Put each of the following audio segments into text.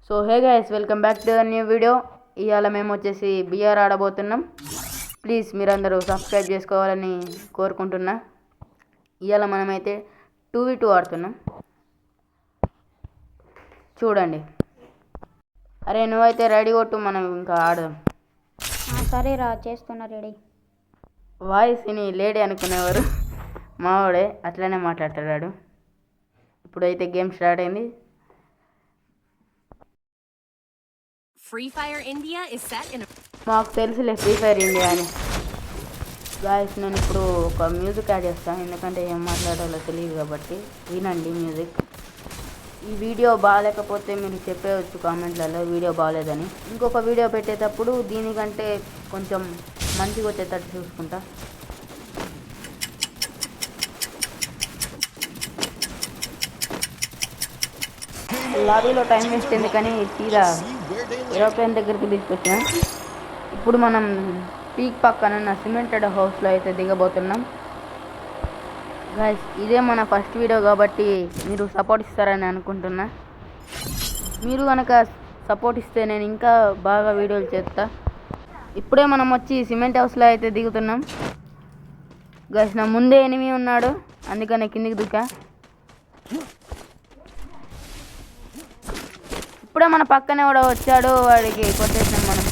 So hey guys, welcome back to the new video. ఇవాళ మేము వచ్చేసి బిఆర్ ఆడబోతున్నాం. ప్లీజ్ మీరందరూ సబ్స్క్రైబ్ చేసుకోవాలని కోరుకుంటున్నా. ఇవాళ మనమైతే 2v2 ఆడుతున్నాం, చూడండి. అరే నువ్వైతే రెడీ కొట్టు, మనం ఇంకా ఆడదాం. సరే రా, చేస్తున్నా రెడీ. వాయిస్ని లేడీ అనుకునేవారు, మావాడే అట్లనే మాట్లాడుతున్నాడు. ఇప్పుడైతే గేమ్ స్టార్ట్ అయింది. Free Fire India is set in a... మాకు తెలుసులే ఫ్రీ ఫైర్ ఇండియా అని. గాయస్, నేను ఇప్పుడు ఒక మ్యూజిక్ యాడ్ చేస్తాను, ఎందుకంటే ఏం మాట్లాడాలో తెలియదు కాబట్టి వినండి మ్యూజిక్. ఈ వీడియో బాగాలేకపోతే మీరు చెప్పేవచ్చు కామెంట్లలో వీడియో బాగాలేదని. ఇంకొక వీడియో పెట్టేటప్పుడు దీనికంటే కొంచెం మంచిగా వచ్చేటట్టు చూసుకుంటా. లాబీలో టైం వేస్ట్ ఎందుకని సీదా ఏరోప్లేన్ దగ్గరికి తీసుకొచ్చిన. ఇప్పుడు మనం పీక్ పక్కన ఉన్న సిమెంటెడ్ హౌస్లో అయితే దిగబోతున్నాం. గైస్, ఇదే మన ఫస్ట్ వీడియో కాబట్టి మీరు సపోర్ట్ ఇస్తారని అనుకుంటున్నా. మీరు కనుక సపోర్ట్ ఇస్తే నేను ఇంకా బాగా వీడియోలు చేస్తా. ఇప్పుడే మనం వచ్చి సిమెంట్ హౌస్లో అయితే దిగుతున్నాం. గైస్, నా ముందే ఎనిమి ఉన్నాడు, అందుకనే కిందికి దుక్కా. ఇప్పుడే మన పక్కనే కూడా వచ్చాడు, వాడికి కొట్టేసాం మనం.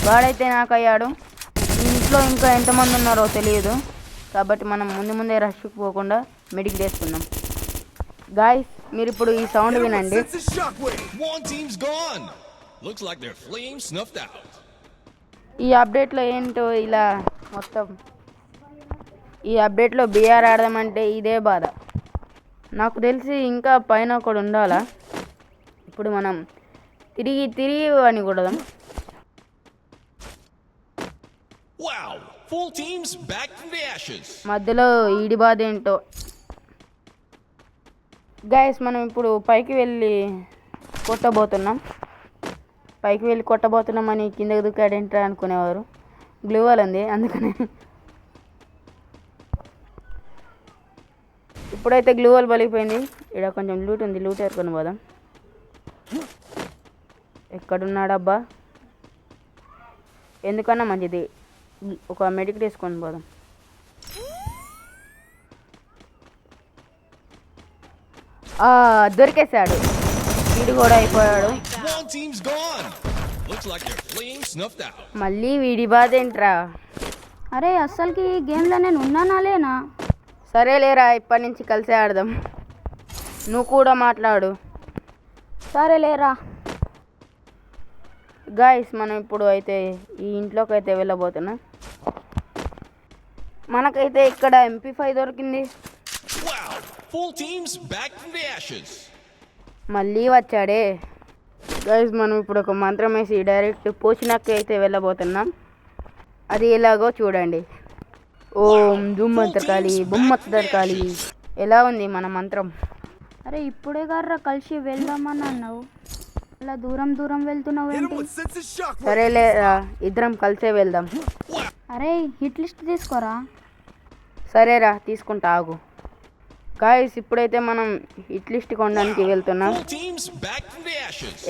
వాడైతే నాకు అయ్యాడు. ఇంట్లో ఇంకా ఎంతమంది ఉన్నారో తెలియదు కాబట్టి మనం ముందే రష్కి పోకుండా మెడికి చేసుకుందాం. గాయస్, మీరు ఇప్పుడు ఈ సౌండ్ వినండి. ఈ అప్డేట్లో ఏంటో ఇలా మొత్తం ఈ అప్డేట్లో బిఆర్ ఆడదామంటే ఇదే బాధ. నాకు తెలిసి ఇంకా పైన ఒకడు ఉండాలా. ఇప్పుడు మనం తిరిగి అని కొడదాం. మధ్యలో ఈడి బాధ ఏంటో. గైస్, మనం ఇప్పుడు పైకి వెళ్ళి కొట్టబోతున్నామని కిందకి దుక్కాడేంట్రా అనుకునేవారు. గ్లూ వాల్ ఉంది అందుకని. ఇప్పుడైతే గ్లూ వాల్ పలిగిపోయింది. ఇక్కడ కొంచెం లూట్ ఉంది, లూట్ ఏరుకొని పోదాం. ఎక్కడున్నాడబ్బా? ఎందుకన్నా మంచిది ఒక మెడిక్ తీసుకొని పోదాం. దొరికేశాడు, వీడు కూడా అయిపోయాడు. మళ్ళీ వీడి బాధ ఏంట్రా? అరే అస్సలకి ఈ గేమ్లో నేను ఉన్నానా లేనా? సరే లేరా, ఇప్పటి నుంచి కలిసే ఆడదాం. నువ్వు కూడా మాట్లాడు. సరే లేరా. గాయస్, మనం ఇప్పుడు అయితే ఈ ఇంట్లోకి అయితే వెళ్ళబోతున్నాం. మనకైతే ఇక్కడ MP5 దొరికింది. మళ్ళీ వచ్చాడే. గాయస్, మనం ఇప్పుడు ఒక మంత్రం వేసి డైరెక్ట్ పోచినాకి అయితే వెళ్ళబోతున్నాం. అది ఎలాగో చూడండి. ఓం దుమ్మంతరకాలి బొమ్మత్తరకాలి. ఎలా ఉంది మన మంత్రం? అరే ఇప్పుడే గారా కలిసి వెళ్దామని అన్నావు, అలా దూరం వెళ్తున్నావు ఏంటి? సరేలే, ఇద్దరం కలిసే వెళ్దాం. అరే హిట్ లిస్ట్ తీసుకోరా. సరేరా, తీసుకుంటా, ఆగు. గాయస్, ఇప్పుడైతే మనం హిట్ లిస్ట్ కొనడానికి వెళ్తున్నాం.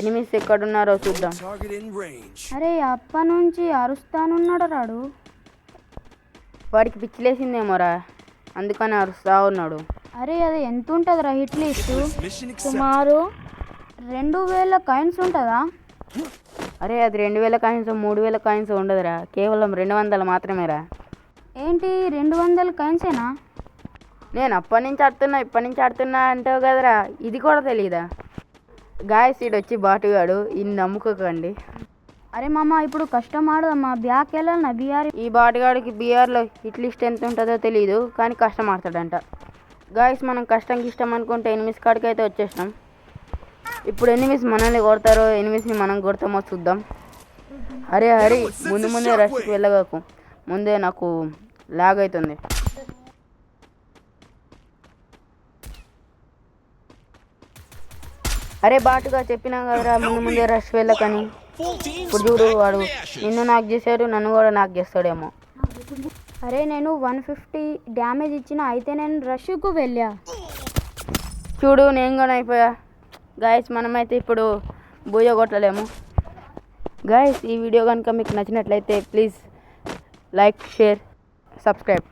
ఎనిమిస్ ఎక్కడున్నారో చూద్దాం. అరే అప్ప నుంచి అరుస్తానున్నాడు రాడు. వాడికి పిచ్చిలేసిందేమోరా, అందుకని అరుస్తా ఉన్నాడు. అరే అది ఎంత ఉంటుందిరా హిట్ లిస్ట్? సుమారు 2000 కాయిన్స్ ఉంటుందా? అరే అది 2000 కాయిన్స్ 3000 కాయిన్స్ ఉండదురా, కేవలం 200 మాత్రమేరా. ఏంటి 200 కాయిన్సేనా? నేను ఇప్పటి నుంచి ఆడుతున్నా అంటావు కదరా, ఇది కూడా తెలీదా? గాయస్, ఈడు వచ్చి బాటుగాడు, ఇన్ని నమ్ముకోకండి. అరే మామ, ఇప్పుడు కష్టం ఆడదమ్మా, బ్యాక్ వెళ్ళాలన్నా బీఆర్. ఈ బాటుగాడికి బీఆర్లో హిట్ లిస్ట్ ఎంత ఉంటుందో తెలియదు, కానీ కష్టం ఆడతాడంట. గాయస్, మనం కష్టం అనుకుంటే ఎనిమిస్ కాడికి అయితే వచ్చేసినాం. ఇప్పుడు ఎనిమిస్ మనల్ని కొడతారో ఎనిమిస్ని మనం కొడతామో చూద్దాం. అరే హరి, ముందే రష్కి వెళ్ళగాకు, ముందే నాకు లాగ్ అవుతుంది. అరే బాటుగా చెప్పినా కదరా ముందే రష్ వెళ్ళకని. ఇప్పుడు చూడు, వాడు నిన్ను నాకు చేశాడు, నన్ను కూడా నాకు చేస్తాడేమో. అరే నేను 150 డ్యామేజ్ ఇచ్చిన, అయితే నేను రష్కు వెళ్ళా. చూడు నేను కూడా అయిపోయా గాయస్. మనమైతే ఇప్పుడు బూజ కొట్టలేము గాయస్. ఈ వీడియో కనుక మీకు నచ్చినట్లయితే ప్లీజ్ లైక్, షేర్, సబ్స్క్రైబ్.